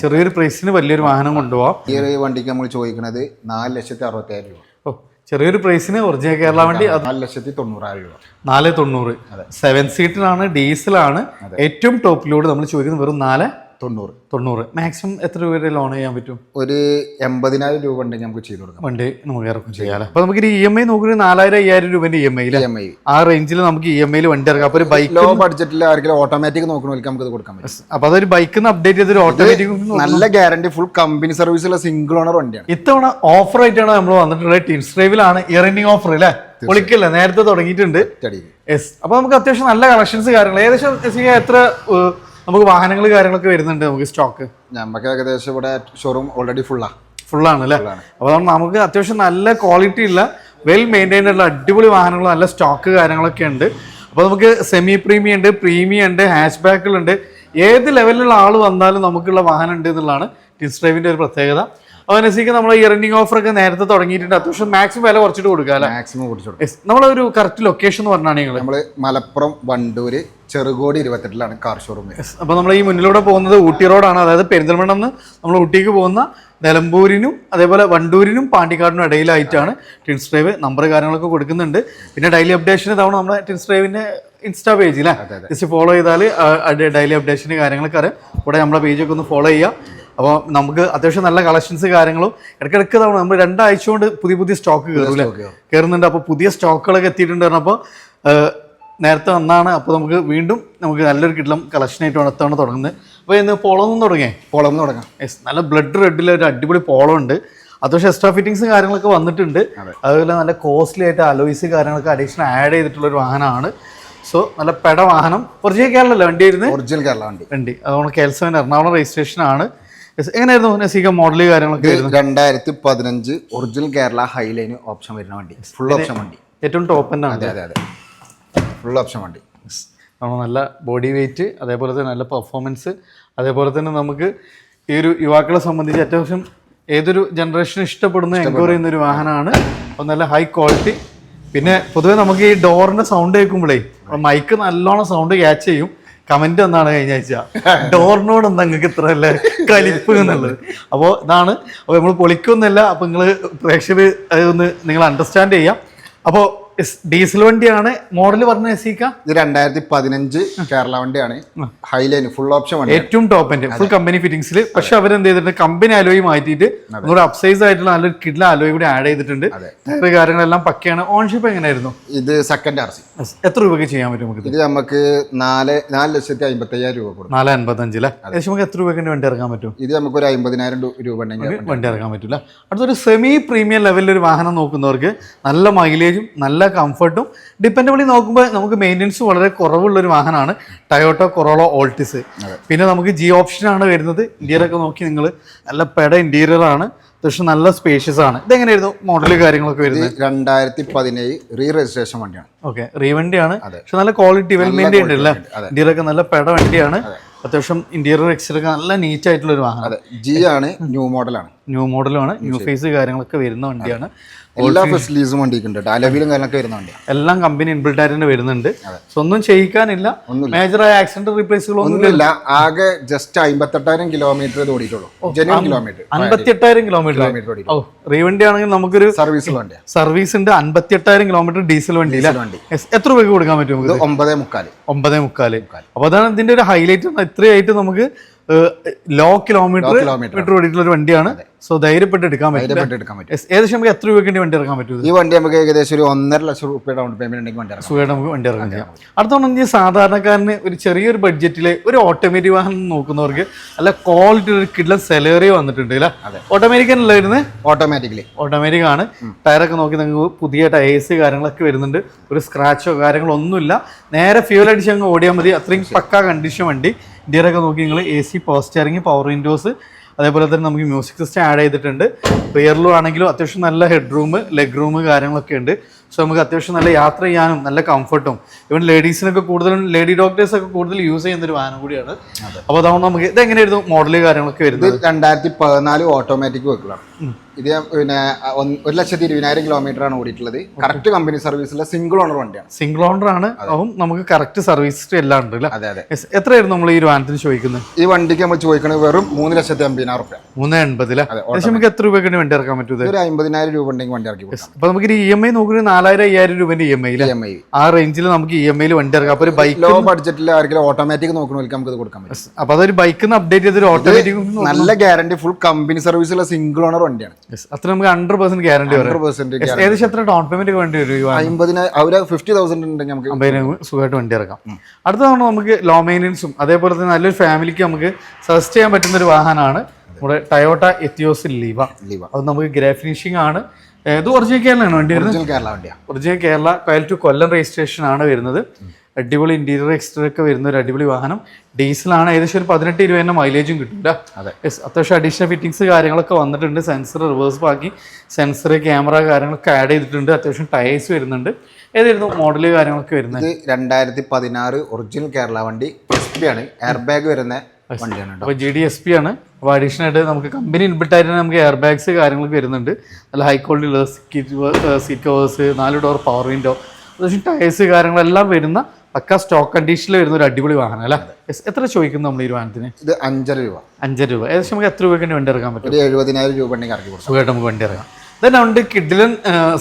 ചെറിയൊരു പ്രൈസിന് വലിയൊരു വാഹനം കൊണ്ടുപോകാം. ഈ ഒരു വണ്ടിക്ക് നമ്മൾ ചോദിക്കുന്നത് 4,60,000 രൂപ. ചെറിയൊരു പ്രൈസിന് ഒറിജിനൽ കേരള വണ്ടി 4,90,000 രൂപ. 490. 7 സീറ്ററാണ്, ഡീസലാണ്. ഏറ്റവും ടോപ്പ് ലോഡ് നമ്മൾ ചോദിക്കുന്നത് വെറും 490. മാക്സിമം എത്ര രൂപ വരെ ലോൺ ചെയ്യാൻ പറ്റും? ഒരു 80,000 രൂപ ഉണ്ടെങ്കിൽ നമുക്ക് ചെയ്ത് കൊടുക്കാം. വണ്ടി നമുക്ക് ഇറക്കും ചെയ്യാം. അപ്പൊ നമുക്ക് EMI നോക്കുന്നത് 4,000-5,000 രൂപന്റെ EMI ആ റേഞ്ചിൽ നമുക്ക് EMI വണ്ടി ഇറക്കാം. അപ്പൊ ഒരു ബൈക്ക് ലോ ബഡ്ജറ്റിൽ ആർക്കെങ്കിലും ഓട്ടോമാറ്റിക് നോക്കണമെങ്കിൽ നമുക്ക് കൊടുക്കാൻ പറ്റും. അപ്പൊ അതൊരു ബൈക്കിൽ അപ്ഡേറ്റ് ചെയ്തൊരു ഓട്ടോമാറ്റിക് നല്ല ഗ്യാരണ്ടി ഫുൾ കമ്പനി സർവീസുള്ള സിംഗിൾ ഓണർ വണ്ടിയാണ്. ഇത്തവണ ഓഫർ ആയിട്ടാണ് നമ്മൾ വന്നിട്ടുള്ളത്. ടിൻസ് ഡ്രൈവിലാണ് ഇയർ എൻഡിങ് ഓഫർ അല്ലേ? പൊളിക്കല്ലേ, നേരത്തെ തുടങ്ങിയിട്ടുണ്ട്. അപ്പൊ നമുക്ക് അത്യാവശ്യം നല്ല കളക്ഷൻസ് കാര്യങ്ങൾ ഏകദേശം എത്ര നമുക്ക് വാഹനങ്ങൾ കാര്യങ്ങളൊക്കെ വരുന്നുണ്ട് നമുക്ക് സ്റ്റോക്ക്? നമുക്ക് ഏകദേശം ഇവിടെ ഷോറൂം ഓൾറെഡി ഫുള്ളാണ് അല്ലേ? അപ്പോൾ നമുക്ക് അത്യാവശ്യം നല്ല ക്വാളിറ്റി ഉള്ള വെൽ മെയിൻറ്റൈൻഡ് ഉള്ള അടിപൊളി വാഹനങ്ങൾ, നല്ല സ്റ്റോക്ക് കാര്യങ്ങളൊക്കെ ഉണ്ട്. അപ്പോൾ നമുക്ക് സെമി പ്രീമിയം ഉണ്ട്, പ്രീമിയം ഉണ്ട്, ഹാച്ച് ബാക്കുകളുണ്ട്. ഏത് ലെവലിലുള്ള ആൾ വന്നാലും നമുക്കുള്ള വാഹനം ഉണ്ട് എന്നുള്ളതാണ് ടിൻസ് ഡ്രൈവിൻ്റെ ഒരു പ്രത്യേകത. അതിനനുസരിച്ച് നമ്മൾ ഇയർ എൻഡിങ് ഓഫർ ഒക്കെ നേരത്തെ തുടങ്ങിയിട്ടുണ്ട്. അത്യാവശ്യം മാക്സിമം വില കുറച്ചിട്ട് കൊടുക്കാം. നമ്മളൊരു കറക്റ്റ് ലൊക്കേഷൻ എന്ന് പറഞ്ഞാൽ നമ്മൾ മലപ്പുറം വണ്ടൂര് ചെറുകോടി 28-ലാണ് കാർ ഷോറൂം. അപ്പോൾ നമ്മൾ ഈ മുന്നിലൂടെ പോകുന്നത് ഊട്ടി റോഡാണ്. അതായത് പെരിന്തൽമണ്ണ നിന്ന് നമ്മൾ ഊട്ടിക്ക് പോകുന്ന നിലമ്പൂരിനും അതേപോലെ വണ്ടൂരിനും പാണ്ടിക്കാടിനും ഇടയിലായിട്ടാണ് ടിൻസ് ഡ്രൈവ്. നമ്പർ കാര്യങ്ങളൊക്കെ കൊടുക്കുന്നുണ്ട്. പിന്നെ ഡെയിലി അപ്ഡേഷൻ ഇതാണ് നമ്മുടെ ടിൻസ് ഡ്രൈവിൻ്റെ ഇൻസ്റ്റാ പേജിലെ ജസ്റ്റ് ഫോളോ ചെയ്താൽ ഡെയിലി അപ്ഡേഷന് കാര്യങ്ങളൊക്കെ അറിയാം. കൂടെ നമ്മളെ പേജൊക്കെ ഒന്ന് ഫോളോ ചെയ്യുക. അപ്പോൾ നമുക്ക് അത്യാവശ്യം നല്ല കളക്ഷൻസ് കാര്യങ്ങളും ഇടയ്ക്കിടയ്ക്ക് തവണ നമ്മൾ 2 ആഴ്ച കൊണ്ട് പുതിയ സ്റ്റോക്ക് കയറുന്നുണ്ട്. അപ്പോൾ പുതിയ സ്റ്റോക്കുകളൊക്കെ എത്തിയിട്ടുണ്ട്. അപ്പോൾ നേരത്തെ വന്നാണ്. അപ്പോൾ നമുക്ക് നല്ലൊരു കിട്ടലും കളക്ഷനായിട്ട് അടുത്താണ് തുടങ്ങുന്നത്. അപ്പോൾ ഇന്ന് പോളോന്നും തുടങ്ങാം. നല്ല ബ്ലഡ് റെഡിൽ ഒരു അടിപൊളി പോളോ ഉണ്ട്. അത്യാവശ്യം എക്സ്ട്രാ ഫിറ്റിങ്സ് കാര്യങ്ങളൊക്കെ വന്നിട്ടുണ്ട്. അതുപോലെ നല്ല കോസ്റ്റ്ലി ആയിട്ട് അലോയ്സ് കാര്യങ്ങളൊക്കെ അഡീഷണൽ ആഡ് ചെയ്തിട്ടുള്ളൊരു വാഹനമാണ്. സോ നല്ല പെട വാഹനം. ഒറിജിനൽ കേരള വണ്ടി ആയിരുന്നു. ഒറിജിനൽ കേരള വണ്ടി അതുകൊണ്ട് KL7 എറണാകുളം രജിസ്ട്രേഷൻ ആണ്. എങ്ങനെയായിരുന്നു നസീക മോഡൽ കാര്യങ്ങളൊക്കെ? 2015 ഒറിജിനൽ കേരള ഹൈലൈൻ ഓപ്ഷൻ വരുന്ന വണ്ടി. ഫുൾ ഓപ്ഷൻ വണ്ടി. ഏറ്റവും ടോപ്പ് തന്നെ. അതെ ഫുൾ ഓപ്ഷൻ വണ്ടി. നല്ല ബോഡി വെയിറ്റ്, അതേപോലെ തന്നെ നല്ല പെർഫോമൻസ്, അതേപോലെ തന്നെ നമുക്ക് ഈ ഒരു യുവാക്കളെ സംബന്ധിച്ച് അത്യാവശ്യം ഏതൊരു ജനറേഷനും ഇഷ്ടപ്പെടുന്ന എൻക്വയറി ചെയ്യുന്ന ഒരു വാഹനമാണ്. അപ്പോൾ നല്ല ഹൈ ക്വാളിറ്റി. പിന്നെ പൊതുവെ നമുക്ക് ഈ ഡോറിന്റെ സൗണ്ട് കേൾക്കുമ്പോഴേ മൈക്ക് നല്ലോണം സൗണ്ട് ക്യാച്ച് ചെയ്യും. കമന്റ് ഒന്നാണ് കഴിഞ്ഞ ആഴ്ച, ഡോറിനോട് എന്താ നിങ്ങൾക്ക് ഇത്ര അല്ലേ കലിപ്പ് എന്നുള്ളത്. അപ്പോൾ ഇതാണ്. അപ്പോൾ നമ്മൾ പൊളിക്കൊന്നുമില്ല. അപ്പോൾ നിങ്ങൾ പ്രേക്ഷകർ അതൊന്ന് നിങ്ങൾ അണ്ടർസ്റ്റാൻഡ് ചെയ്യാം. അപ്പോൾ ഡീസൽ വണ്ടിയാണ്. മോഡൽ പറഞ്ഞ എസിക്ക ഇത് 2015 കേരള വണ്ടിയാണ്. ഹൈലൈൻ ഫുൾ ഓപ്ഷൻ വണ്ടി, ഏറ്റവും ടോപ്പ് എൻഡ് ഫുൾ കമ്പനി ഫിറ്റിംഗ്സിൽ. പക്ഷെ അവരെന്ത് ചെയ്തിട്ടുണ്ട്, കമ്പനി അലോയി മാറ്റിയിട്ട് ഒന്നുകൂടെ അപ്സൈസ് ആയിട്ടുള്ള നല്ലൊരു കിഡ്ല അലോയി കൂടി ആഡ് ചെയ്തിട്ടുണ്ട്. ടയർ കാര്യങ്ങളെല്ലാം പക്കയാണ്. ഓൺഷിപ്പ് എങ്ങനെയായിരുന്നു? ഇത് സെക്കൻഡ് RC. എത്ര രൂപയ്ക്ക് ചെയ്യാൻ പറ്റും നമുക്ക്? ഇത് നമുക്ക് 4,55,000 രൂപ കൊടുക്കും. 4,55,000 ഏകദേശം നമുക്ക് എത്ര രൂപയ്ക്ക് വണ്ടി ഇറക്കാൻ പറ്റും? ഇത് നമുക്ക് ഒരു 50,000 രൂപ ഉണ്ടെങ്കിൽ വണ്ടി ഇറക്കാൻ പറ്റില്ല. അടുത്തൊരു സെമി പ്രീമിയം ലെവലിൽ ഒരു വാഹനം നോക്കുന്നവർക്ക് നല്ല മൈലേജും നല്ല കംഫർട്ടും ഡിപ്പെൻഡബിളി നോക്കുമ്പോൾ നമുക്ക് മെയിൻ്റെനൻസ് വളരെ കുറവുള്ളൊരു വാഹനമാണ് ടൊയോട്ട കൊറോള ഓൾട്ടിസ്. പിന്നെ നമുക്ക് G ഓപ്ഷനാണ് വരുന്നത്. ഇന്റീരിയറൊക്കെ നോക്കി നിങ്ങൾ നല്ല പെട ഇന്റീരിയറാണ്. അത്യാവശ്യം നല്ല സ്പേഷ്യസ് ആണ്. ഇതെങ്ങനെയായിരുന്നു മോഡല് കാര്യങ്ങളൊക്കെ വരുന്നത്? 2017 റീ രജിസ്ട്രേഷൻ വണ്ടിയാണ്. ഓക്കെ, റീ വണ്ടിയാണ്. പക്ഷെ നല്ല ക്വാളിറ്റി വെൽ മെയിൻറ്റൈൻഡ് അല്ലേ? ഇന്റീരിയറൊക്കെ നല്ല പെട വണ്ടിയാണ്. അത്യാവശ്യം ഇന്റീരിയർ എക്സ്റ്റീരിയർ നല്ല നീറ്റ് ആയിട്ടുള്ള ഒരു വാഹനം. G ആണ്, ന്യൂ മോഡലാണ്. ന്യൂ ഫേസ് കാര്യങ്ങളൊക്കെ വരുന്ന വണ്ടിയാണ്. എല്ലാ ഫെസിലിറ്റീസും വണ്ടിക്കുണ്ട്. അലവിലും കാര്യങ്ങളൊക്കെ വരുന്ന വണ്ടിയാണ്. എല്ലാം കമ്പനി ഇൻബിൽറ്റ് ആയിട്ട് വരുന്നുണ്ട്. സോ ഒന്നും ചെയ്യിക്കാനില്ല. മേജറായ ആക്സിഡന്റ് റീപ്ലേസുകളൊന്നുമില്ല. ആകെ ജസ്റ്റ് 58,000 കിലോമീറ്റർ ഓടിയിട്ടുള്ളൂ. 58,000 കിലോമീറ്റർ. ഓ, റീവണ്ടി ആണെങ്കിൽ നമുക്കൊരു സർവീസ് ഉണ്ട്. 58,000 കിലോമീറ്റർ ഡീസൽ വണ്ടി. എത്ര രൂപയ്ക്ക് കൊടുക്കാൻ പറ്റും? 9,45. അപ്പൊ അതാണ് ഇതിന്റെ ഒരു ഹൈലൈറ്റ്. ഇത്രയായിട്ട് നമുക്ക് ലോ കിലോമീറ്റർ ഓടിയിട്ടുള്ള ഒരു വണ്ടിയാണ്. സോ ധൈര്യപ്പെട്ട് എടുക്കാൻ പറ്റും. ഏകദേശം നമുക്ക് എത്ര രൂപയ്ക്ക് വണ്ടി ഇറക്കാൻ പറ്റും? ഈ വണ്ടി നമുക്ക് ഏകദേശം ഒരു 1.5 ലക്ഷം രൂപ ഡൗൺ പേയ്മെന്റ് ഉണ്ടെങ്കിൽ നമുക്ക് വണ്ടി ഇറക്കാൻ ചെയ്യാം. അടുത്തോളം സാധാരണക്കാരന് ഒരു ചെറിയൊരു ബഡ്ജറ്റില് ഒരു ഓട്ടോമാറ്റിക് വാഹനം നോക്കുന്നവർക്ക് നല്ല ക്വാളിറ്റി ഒരു കിഡ്ലൻ സെലേറിയോ വന്നിട്ടുണ്ട് അല്ലേ? ഓട്ടോമാറ്റിക് അല്ലേ വരുന്നത്? ഓട്ടോമാറ്റിക് ആണ്. ടയറൊക്കെ നോക്കി നിങ്ങൾക്ക് പുതിയ ടയേഴ്സ് കാര്യങ്ങളൊക്കെ വരുന്നുണ്ട്. ഒരു സ്ക്രാച്ചോ കാര്യങ്ങളോ ഒന്നുമില്ല. നേരെ ഫ്യൂൽ അടിച്ച് അങ്ങ് ഓടിയാൽ മതി. അത്രയും പക്കാ കണ്ടീഷൻ വണ്ടി. ഇന്റീരിയറൊക്കെ നോക്കി നിങ്ങൾ AC, power steering, power Windows, അതേപോലെ തന്നെ നമുക്ക് മ്യൂസിക് സിസ്റ്റം ആഡ് ചെയ്തിട്ടുണ്ട്. റിയറിലും ആണെങ്കിലും അത്യാവശ്യം നല്ല ഹെഡ് റൂം, ലെഗ് റൂം കാര്യങ്ങളൊക്കെ ഉണ്ട്. സോ നമുക്ക് അത്യാവശ്യം നല്ല യാത്ര ചെയ്യാനും നല്ല കംഫർട്ടും, ഇവൻ ലേഡീസിനൊക്കെ കൂടുതലും ലേഡി ഡോക്ടേഴ്സൊക്കെ കൂടുതൽ യൂസ് ചെയ്യുന്ന ഒരു വാഹനം കൂടിയാണ്. അപ്പോൾ അതാവുമ്പോൾ നമുക്ക് ഇതെങ്ങനെയായിരുന്നു മോഡല് കാര്യങ്ങളൊക്കെ വരുന്നത്? 2014 ഓട്ടോമാറ്റിക് വെഹിക്കിളാണ്. ഇത് പിന്നെ 1,20,000 കിലോമീറ്റർ ആണ് ഓടിയിട്ടുള്ളത്. കറക്റ്റ് കമ്പനി സർവീസിലെ സിംഗിൾ ഓണർ വണ്ടിയാണ്. സിംഗിൾ ഓണർ ആണ്, അതും നമുക്ക് കറക്റ്റ് സർവീസ് എല്ലാം ഉണ്ട് അല്ലേ? അതെ അതെ. എത്രയായിരുന്നു നമ്മൾ ഈ ഒരു വാഹനത്തിന് ചോദിക്കുന്നത്? ഈ വണ്ടിക്ക് നമ്മൾ ചോദിക്കുന്നത് വെറും 3,80,000 റുപ്യ. 380 നമുക്ക് എത്ര രൂപയ്ക്ക് വണ്ടി ഇറക്കാൻ പറ്റും? ഒരു 50,000 രൂപ ഉണ്ടെങ്കിൽ വണ്ടി ഇറക്കി കൊടുക്കാം. അപ്പൊ നമുക്ക് EMI നോക്കുന്നത് 4,000-5,000 രൂപന്റെ EMI ആ റേഞ്ചിൽ നമുക്ക് EMI വണ്ടി ഇറക്കാം. അപ്പൊ ഒരു ബൈക്ക് ലോ ബഡ്ജറ്റിൽ ആർക്കെങ്കിലും ഓട്ടോമാറ്റിക് നോക്കണമെങ്കിൽ നമുക്ക് ഇത് കൊടുക്കാൻ പറ്റും. അപ്പൊ അതൊരു ബൈക്കിന് അപ്ഡേറ്റ് ചെയ്തൊരു ഓട്ടോമാറ്റിക് നല്ല ഗ്യാരണ്ടി, ഫുൾ കമ്പനി സർവീസുള്ള സിംഗിൾ ഓണർ വണ്ടിയാണ്. അത്ര നമുക്ക് 100% ഗ്യാരണ്ടി വരും. 100% ഏകദേശം എത്ര ഡൗൺ പേയ്മെന്റ് വേണ്ടി വരും? 50,000 ഉണ്ടെങ്കിൽ നമുക്ക് സുഖമായിട്ട് വണ്ടി ഇറക്കാം. അടുത്ത തവണ നമുക്ക് ലോ മെയിൻ്റെനൻസും അതേപോലെ തന്നെ നല്ലൊരു ഫാമിലിക്ക് നമുക്ക് സജസ്റ്റ് ചെയ്യാൻ പറ്റുന്ന ഒരു വാഹനമാണ് നമ്മുടെ ടയോട്ട എത്തിയോസ് ലീവ. അത് നമുക്ക് ഗ്രേ ഫിനിഷിംഗ് ആണ്. ഇത് ഒറിജിനൽ കേരളമാണ് വണ്ടി വരുന്നത്. Original Kerala Koel to Kollam registration ആണ് വരുന്നത്. അടിപൊളി ഇന്റീരിയർ എക്സ്റ്റീരിയർ ഒക്കെ വരുന്ന ഒരു അടിപൊളി വാഹനം. ഡീസലാണ്. ഏകദേശം ഒരു 18-20 മൈലേജും കിട്ടില്ല. അത്യാവശ്യം അഡീഷണൽ ഫിറ്റിംഗ്സ് കാര്യങ്ങളൊക്കെ വന്നിട്ടുണ്ട്. സെൻസർ, റിവേഴ്സ് ബാക്കി സെൻസർ, ക്യാമറ കാര്യങ്ങളൊക്കെ ആഡ് ചെയ്തിട്ടുണ്ട്. അത്യാവശ്യം ടയേഴ്സ് വരുന്നുണ്ട്. ഏതായിരുന്നു മോഡല് കാര്യങ്ങളൊക്കെ വരുന്നത്? 2016 ഒറിജിനൽ കേരള വണ്ടി. SP ആണ്, എയർ ബാഗ് വരുന്ന വണ്ടിയാണ്. അപ്പോൾ GDSP ആണ്. അപ്പോൾ അഡീഷണൽ ആയിട്ട് നമുക്ക് കമ്പനി ഇൻബിൽട്ട് ആയിട്ട് നമുക്ക് എയർ ബാഗ്സ് കാര്യങ്ങളൊക്കെ വരുന്നുണ്ട്. നല്ല ഹൈ ക്വാളിറ്റി ഉള്ള seat covers, 4 door power window, അത്യാവശ്യം ടയേഴ്സ് കാര്യങ്ങളെല്ലാം വരുന്ന പക്ക സ്റ്റോക്ക് കണ്ടീഷനിൽ വരുന്ന ഒരു അടിപൊളി വാഹനം അല്ലേ? എത്ര ചോദിക്കുന്നു നമ്മൾ ഈ വാഹനത്തിന്? ഇത് 5,500 രൂപ. 5,500 രൂപ. ഏകദേശം നമുക്ക് എത്ര രൂപയ്ക്ക് വണ്ടി ഇറക്കാൻ പറ്റും? 70,000 രൂപ ഉണ്ടെങ്കിൽ ഇറക്കി കൊടുക്കും. സുഖമായിട്ട് നമുക്ക് വണ്ടി ഇറങ്ങാം. ഇതന്നെ ഉണ്ട് കിഡിലൻ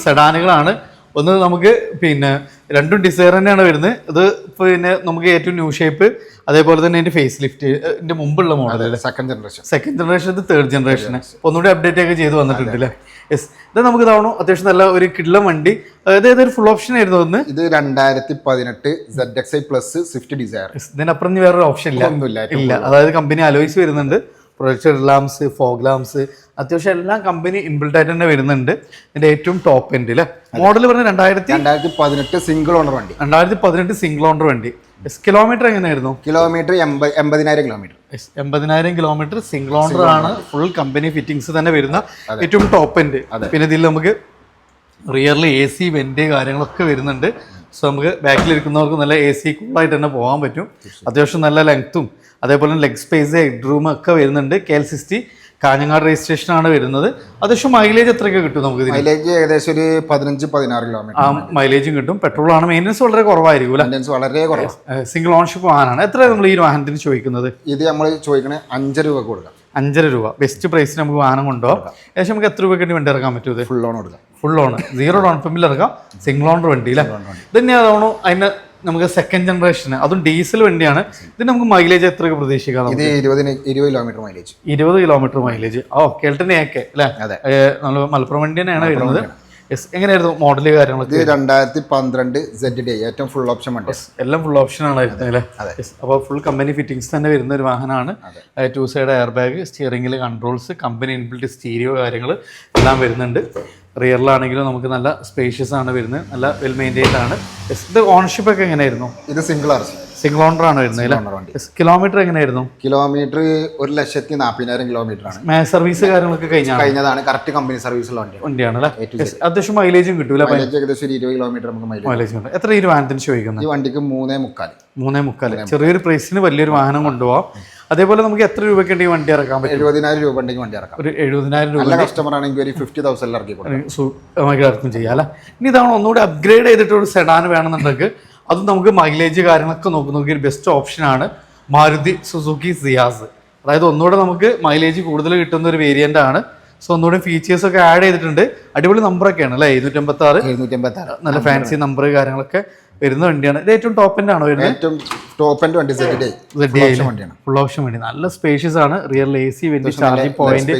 സെഡാനുകളാണ്. ഒന്ന് നമുക്ക് പിന്നെ രണ്ടും ഡിസൈർ തന്നെയാണ് വരുന്നത്. ഇത് പിന്നെ നമുക്ക് ഏറ്റവും ന്യൂ ഷേപ്പ്, അതേപോലെ തന്നെ അതിന്റെ ഫേസ് ലിഫ്റ്റിന്റെ മുമ്പുള്ള മോഡൽ സെക്കൻഡ് ജനറേഷൻ, ഇത് തേർഡ് ജനറേഷൻ ഒന്നുകൂടി അപ്ഡേറ്റ് ഒക്കെ ചെയ്ത് വന്നിട്ടുണ്ട് അല്ലേ? യെസ്. ഇത് നമുക്ക് ഇതാവണോ അത്യാവശ്യം നല്ല ഒരു കിഡിലൻ വണ്ടി. അതായത് ഒരു ഫുൾ ഓപ്ഷൻ ആയിരുന്നു ഒന്ന്. ഇത് 2018 ZXi പ്ലസ് സ്വിഫ്റ്റ് ഡിസയർ. ഇതിനപ്പുറം വേറൊരു ഓപ്ഷൻ ഇല്ല. അതായത് കമ്പനി അലോയ്സ് വരുന്നുണ്ട്, പ്രൊജക്ടർ ലാംസ്, ഫോഗ് ലാംസ്, അത്യാവശ്യം എല്ലാം കമ്പനി ഇൻബിൽട്ട് ആയിട്ട് തന്നെ വരുന്നുണ്ട്. ഇതിന്റെ ഏറ്റവും ടോപ്പ് എൻഡ് അല്ലേ? മോഡൽ പറഞ്ഞ 2018 സിംഗിൾ ഓണർ വണ്ടി. 2018 സിംഗിൾ ഓണർ വണ്ടി. കിലോമീറ്റർ എങ്ങനെയായിരുന്നു? Kilometre 80,000 kilometre. 80,000 kilometre single owner ആണ്. ഫുൾ കമ്പനി ഫിറ്റിംഗ്സ് തന്നെ വരുന്ന ഏറ്റവും ടോപ്പ് എൻഡ്. പിന്നെ ഇതിൽ നമുക്ക് റിയറിൽ AC വെന്റ് കാര്യങ്ങളൊക്കെ വരുന്നുണ്ട്. സോ നമുക്ക് ബാക്കിലിരിക്കുന്നവർക്ക് നല്ല AC കൂളായിട്ട് തന്നെ പോകാൻ പറ്റും. അത്യാവശ്യം നല്ല ലെങ്ത്തും അതേപോലെ ലെഗ് സ്പേസ്, ഹെഡ് റൂം ഒക്കെ വരുന്നുണ്ട്. KL60 കാഞ്ഞങ്ങാട് രജിസ്ട്രേഷൻ ആണ് വരുന്നത്. അത്യാവശ്യം മൈലേജ് എത്രയൊക്കെ കിട്ടും നമുക്ക്? മൈലേജ് ഏകദേശം ഒരു 15-16 കിലോമീറ്റർ ആ മൈലേജും കിട്ടും. പെട്രോൾ ആണ്. മെയിൻ്റെനൻസ് വളരെ കുറവായിരിക്കും. വളരെ കുറവാണ്. സിംഗിൾ ഓൺഷിപ്പ് വാഹനമാണ്. എത്ര നമ്മൾ ഈ വാഹനത്തിന് ചോദിക്കുന്നത്? ഇത് നമ്മൾ ചോദിക്കണേ 5 രൂപ കൊടുക്കാം. 5 രൂപ ബെസ്റ്റ് പ്രൈസിന് നമുക്ക് വാഹനം കൊണ്ടുപോകാം. ഏകദേശം നമുക്ക് എത്ര രൂപയ്ക്ക് വണ്ടി ഇറക്കാൻ പറ്റും? ഫുൾ ലോൺ കൊടുക്കാം. ഫുൾ ലോൺ 0 ഡൗൺ പേയ്മെന്റിൽ ഇറക്കാം. സിംഗിൾ ഓണർ വണ്ടി അല്ലേ? ഇത് തന്നെയാണോ അതിന് നമുക്ക് സെക്കൻഡ് ജനറേഷന്, അതും ഡീസൽ വണ്ടിയാണ്. ഇതിന് നമുക്ക് മൈലേജ് എത്രയൊക്കെ പ്രതീക്ഷിക്കാം? ഇത് 20 കിലോമീറ്റർ മൈലേജ്. 20 kilometre mileage. കേൾട്ടനെ ഒക്കെ അല്ലേ? നമ്മൾ മലപ്പുറം വണ്ടി തന്നെയാണ് വരുന്നത്. എങ്ങനെയായിരുന്നു മോഡല് കാര്യങ്ങളൊക്കെ? 2012 ZD ഏറ്റവും ഫുൾ ഓപ്ഷൻ വണ്ടി. എല്ലാം ഫുൾ ഓപ്ഷൻ ആണ് വരുന്നത് അല്ലേ? അപ്പോൾ ഫുൾ കമ്പനി ഫിറ്റിംഗ്സ് തന്നെ വരുന്ന ഒരു വാഹനമാണ്. 2 സൈഡ് എയർ ബാഗ്, സ്റ്റിയറിംഗിൽ കൺട്രോൾസ്, കമ്പനി ഇൻബിൽറ്റ് സ്റ്റീരിയോ കാര്യങ്ങൾ എല്ലാം വരുന്നുണ്ട്. റിയറിലാണെങ്കിലും നമുക്ക് നല്ല സ്പേഷ്യസ് ആണ് വരുന്നത്. നല്ല വെൽ മെയിൻറ്റൈൻഡ് ആണ്. ഇത് ഓണർഷിപ്പ് ഒക്കെ എങ്ങനെയായിരുന്നു? ഇത് സിംഗിൾ ഓണർ ആണ് വരുന്നത്. കിലോമീറ്റർ എങ്ങനെയായിരുന്നു? കിലോമീറ്റർ 1,40,000 കിലോമീറ്റർ ആണ്. സർവീസ് കാര്യങ്ങളൊക്കെ കഴിഞ്ഞതാണ്. കറക്റ്റ് കമ്പനി സർവീസുള്ള വണ്ടിയാണ് അല്ലേ? അത്യാവശ്യം മൈലേജും കിട്ടൂല. ഏകദേശം 20 കിലോമീറ്റർ നമുക്ക് മൈലേജ് ഉണ്ട്. എത്ര ഈ വാഹനത്തിന് ചോദിക്കുന്നത്? ഈ വണ്ടിക്ക് 3.25. ചെറിയൊരു പ്രൈസിന് വലിയൊരു വാഹനം കൊണ്ടുപോകാം. അതേപോലെ നമുക്ക് എത്ര രൂപയ്ക്ക് ഉണ്ടെങ്കിൽ വണ്ടി ഇറക്കാൻ പറ്റും? 70,000 രൂപ ഉണ്ടെങ്കിൽ വണ്ടി ഇറക്കാം. ഒരു 70,000 രൂപ. നല്ല കസ്റ്റമർ ആണെങ്കിൽ ഒരു 50,000 ഇറക്കി ഇറക്കും ചെയ്യാം അല്ലേ? ഇനി ഇതാണ് ഒന്നുകൂടി അപ്ഗ്രേഡ് ചെയ്തിട്ട് ഒരു സെഡാൻ വേണമെന്നുണ്ടെങ്കിൽ അതും നമുക്ക് മൈലേജ് കാര്യങ്ങളൊക്കെ നോക്കി ഒരു ബെസ്റ്റ് ഓപ്ഷനാണ് മാരുതി സുസുക്കി സിയാസ്. അതായത് ഒന്നുകൂടെ നമുക്ക് മൈലേജ് കൂടുതൽ കിട്ടുന്ന ഒരു വേരിയന്റ് ആണ്. സോ ഒന്നുകൂടി ഫീച്ചേഴ്സ് ഒക്കെ ആഡ് ചെയ്തിട്ടുണ്ട്. അടിപൊളി നമ്പറൊക്കെയാണ് അല്ലേ? 756 നല്ല ഫാൻസി നമ്പർ കാര്യങ്ങളൊക്കെ വരുന്ന വണ്ടിയാണ്. ഇത് ഏറ്റവും ടോപ്പ് എൻഡ് ആണോ വരുന്നത്? ഏറ്റവും ടോപ്പ് എൻഡ് വണ്ടി വണ്ടിയാണ്. ഫുൾ ഓപ്ഷൻ വണ്ടി. നല്ല സ്പേഷ്യസ് ആണ്. Real AC went, charging point,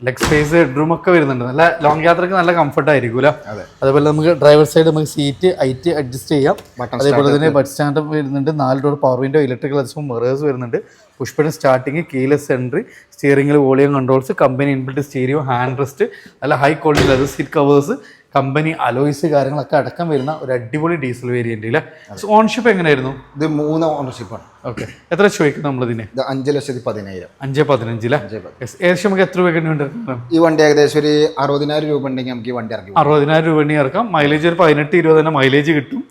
leg space, headroom ഒക്കെ വരുന്നുണ്ട്. നല്ല ലോങ് യാത്രക്ക് നല്ല കംഫർട്ട് ആയിരിക്കും. അതേപോലെ നമുക്ക് ഡ്രൈവർ സൈഡ് നമുക്ക് സീറ്റ് ഹൈറ്റ് അഡ്ജസ്റ്റ് ചെയ്യാം. അതേപോലെ തന്നെ ബഡ് സ്റ്റാൻഡ് വരുന്നുണ്ട്. 4 door power window, electrical adjustment, mirrors വരുന്നുണ്ട്. Push button starting, keyless entry, സ്റ്റിയറിംഗിൽ volume controls, company inbuilt stereo, hand rest, നല്ല high quality leather seat covers, company alloys കാര്യങ്ങളൊക്കെ അടക്കം വരുന്ന ഒരു അടിപൊളി ഡീസൽ വേരിയന്റ് അല്ലേ? ഓൺഷിപ്പ് എങ്ങനെയായിരുന്നു? ഇത് 3 ഓണർഷിപ്പാണ്. ഓക്കെ. എത്ര ചോദിക്കും നമ്മളിതിന്? 5,15,000. 5,15,000. ഏകദേശം നമുക്ക് എത്ര രൂപയ്ക്ക് വേണ്ടി ഇറക്കാം? ഈ വണ്ടി ഏകദേശം ഒരു 60,000 രൂപ ഉണ്ടെങ്കിൽ നമുക്ക് ഈ വണ്ടി ഇറക്കാം. 60,000 രൂപ ഉണ്ടെങ്കിൽ ഇറക്കാം. മൈലേജ് ഒരു 18-20 തന്നെ മൈലേജ് കിട്ടും.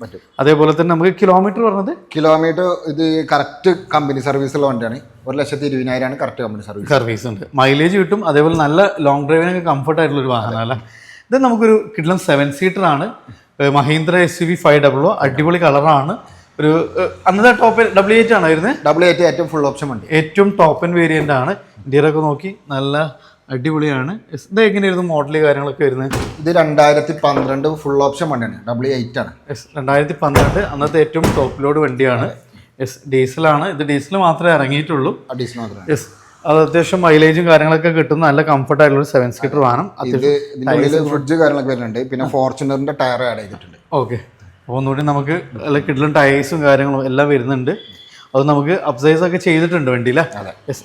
അതേപോലെ തന്നെ നമുക്ക് കിലോമീറ്റർ പറഞ്ഞത്, കിലോമീറ്റർ ഇത് കറക്റ്റ് കമ്പനി സർവീസുള്ള വണ്ടിയാണ്. 1,20,000 കറക്റ്റ് കമ്പനി സർവീസ് ഉണ്ട്, മൈലേജ് കിട്ടും, അതേപോലെ നല്ല ലോങ് ഡ്രൈവിനൊക്കെ കംഫർട്ട് ആയിട്ടുള്ള ഒരു വാഹനം അല്ലേ. ഇത് നമുക്കൊരു കിഡ്ലം 7 സീറ്റർ ആണ്, മഹീന്ദ്ര SUV 500, അടിപൊളി കളറാണ്. ഒരു അന്നത്തെ ടോപ്പ് W8 ആണ് വരുന്നത്. W8 ഏറ്റവും ഫുൾ ഓപ്ഷൻ വണ്ടി, ഏറ്റവും ടോപ്പ് ആൻഡ് വേരിയന്റ് ആണ്. ഇന്ത്യയിലൊക്കെ നോക്കി നല്ല അടിപൊളിയാണ്. ഇത് എങ്ങനെയായിരുന്നു മോഡൽ കാര്യങ്ങളൊക്കെ വരുന്നത്? ഇത് 2012 ഫുൾ ഓപ്ഷൻ വണ്ടിയാണ്, W8 ആണ്. 2012 അന്നത്തെ ഏറ്റവും ടോപ്പ് ലോഡ് വണ്ടിയാണ്. ഡീസലാണ്. ഇത് ഡീസൽ മാത്രമേ ഇറങ്ങിയിട്ടുള്ളൂ. ഡീസൽ മാത്രമേ. അത് അത്യാവശ്യം മൈലേജും കാര്യങ്ങളൊക്കെ കിട്ടുന്ന നല്ല കംഫർട്ട് ആയിട്ടുള്ള 7 സീറ്റർ വാഹനം. ഫ്രിഡ്ജ് കാര്യങ്ങളൊക്കെ വരുന്നുണ്ട്. പിന്നെ ഫോർച്യൂണറിന്റെ ടയർ ആഡ് ചെയ്തിട്ടുണ്ട്. ഓക്കെ, അപ്പോൾ ഒന്നുകൂടി നമുക്ക് നല്ല കിഡ്ലൻ ടയേഴ്സും കാര്യങ്ങളും എല്ലാം വരുന്നുണ്ട്. അത് നമുക്ക് അപ്സൈസ് ഒക്കെ ചെയ്തിട്ടുണ്ട് വണ്ടിയിൽ.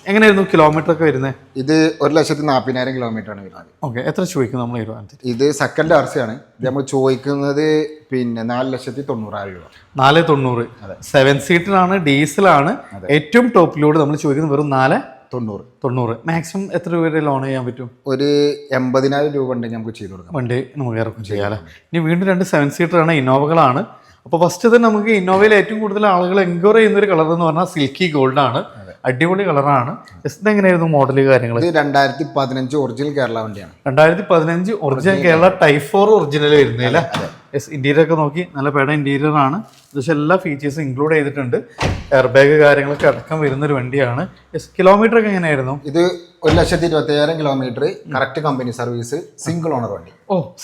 എങ്ങനെയായിരുന്നു കിലോമീറ്റർ ഒക്കെ വരുന്നത്? ഇത് 1,40,000 കിലോമീറ്റർ ആണ് വരുന്നത്. ഓക്കെ, എത്ര ചോദിക്കും നമ്മൾ? ഇത് സെക്കൻഡ് RC ആണ്. ഇത് നമ്മൾ ചോദിക്കുന്നത് പിന്നെ 4,90,000 രൂപ. 490. 7 സീറ്ററാണ്, ഡീസലാണ്. ഏറ്റവും ടോപ്പ് ലോഡ് നമ്മൾ ചോദിക്കുന്നത് വെറും 490. മാക്സിമം എത്ര രൂപ വരെ ലോൺ ചെയ്യാൻ പറ്റും? ഒരു 80,000 രൂപ ഉണ്ടെങ്കിൽ നമുക്ക് ചെയ്ത് കൊടുക്കാം. വണ്ടി നമുക്ക് ഇറക്കും ചെയ്യാം. ഇനി വീണ്ടും 2 7 സീറ്ററാണ്, ഇന്നോവകളാണ്. അപ്പോൾ ഫസ്റ്റ് തന്നെ നമുക്ക് ഇന്നോവയിൽ ഏറ്റവും കൂടുതൽ ആളുകൾ എൻക്വയറി ചെയ്യുന്ന ഒരു കളർ എന്ന് പറഞ്ഞാൽ സിൽക്കി ഗോൾഡ് ആണ്. അടിപൊളി കളറാണ്. ഇതെങ്ങനെയായിരുന്നു മോഡൽ കാര്യങ്ങൾ? 2015 ഒറിജിനൽ കേരള വണ്ടിയാണ്. 2015 ഒറിജിനൽ കേരള ടൈപ്പ് 4 ഒറിജിനൽ വരുന്നില്ല. ഇന്റീരിയർ ഒക്കെ നോക്കി നല്ല പേട ഇന്റീരിയർ ആണ്. പക്ഷേ എല്ലാ ഫീച്ചേഴ്സും ഇൻക്ലൂഡ് ചെയ്തിട്ടുണ്ട്. എയർ ബാഗ് കാര്യങ്ങളൊക്കെ അടക്കം വരുന്നൊരു വണ്ടിയാണ്. കിലോമീറ്റർ ഒക്കെ എങ്ങനെയായിരുന്നു? ഇത് 1,20,000 kilometre, correct company service, single owner വണ്ടി.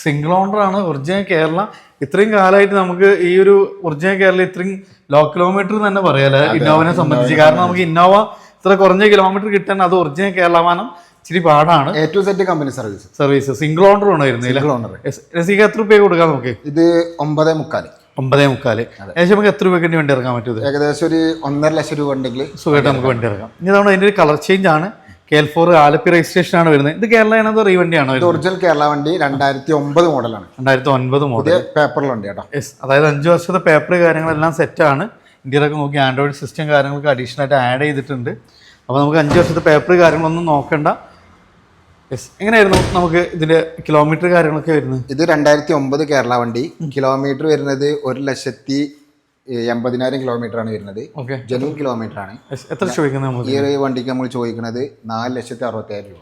സിംഗിൾ ഓണർ ആണ്, ഒറിജിനൽ കേരള. ഇത്രയും കാലമായിട്ട് നമുക്ക് ഈ ഒരു ഒറിജിനൽ കേരള ഇത്രയും ലോ കിലോമീറ്റർ തന്നെ പറയാലോ ഇന്നോവനെ സംബന്ധിച്ച്. കാരണം നമുക്ക് ഇന്നോവ ഇത്ര കുറഞ്ഞ കിലോമീറ്റർ കിട്ടാൻ അത് ഒറിജിനൽ കേരള വാഹനം ഇച്ചിരി പാടാണ്. A to Z company service single owner ആണ് വരുന്നത്. എത്ര രൂപ കൊടുക്കാം നമുക്ക്? ഇത് 9,300. 9,300. ഏകദേശം നമുക്ക് എത്ര രൂപയ്ക്ക് വണ്ടി ഇറക്കാൻ പറ്റും? ഏകദേശം ഒരു 1.5 ലക്ഷം രൂപ ഉണ്ടെങ്കിൽ സുഖമായിട്ട് നമുക്ക് വണ്ടി ഇറക്കാം. ഇനി തവണ അതിന്റെ ഒരു കളർ ചേഞ്ച് ആണ്. KL4 ആലപ്പി രജിസ്ട്രേഷൻ ആണ് വരുന്നത്. ഇത് കേരള റീ വണ്ടിയാണോ? ഒറിജിനൽ കേരള വണ്ടി 2009 മോഡലാണ്. 2009 മോഡൽ പേപ്പറിൽ വണ്ടി കേട്ടോ. അതായത് 5 വർഷത്തെ പേപ്പർ കാര്യങ്ങളെല്ലാം സെറ്റാണ്. ഇന്ത്യയിലൊക്കെ നോക്കി ആൻഡ്രോയിഡ് സിസ്റ്റം കാര്യങ്ങളൊക്കെ അഡീഷണൽ ആയിട്ട് ആഡ് ചെയ്തിട്ടുണ്ട്. അപ്പോൾ നമുക്ക് 5 വർഷത്തെ പേപ്പർ കാര്യങ്ങളൊന്നും നോക്കണ്ട. എങ്ങനെയായിരുന്നു നമുക്ക് ഇതിന്റെ കിലോമീറ്റർ കാര്യങ്ങളൊക്കെ വരുന്നത്? ഇത് 2009 കേരള വണ്ടി. കിലോമീറ്റർ വരുന്നത് 1,80,000 കിലോമീറ്റർ ആണ് വരുന്നത്. ജനുവൻ കിലോമീറ്റർ ആണ്. എത്ര ചോദിക്കുന്നത്? ഈ വണ്ടിക്ക് നമ്മൾ ചോദിക്കുന്നത് 4,60,000 രൂപ.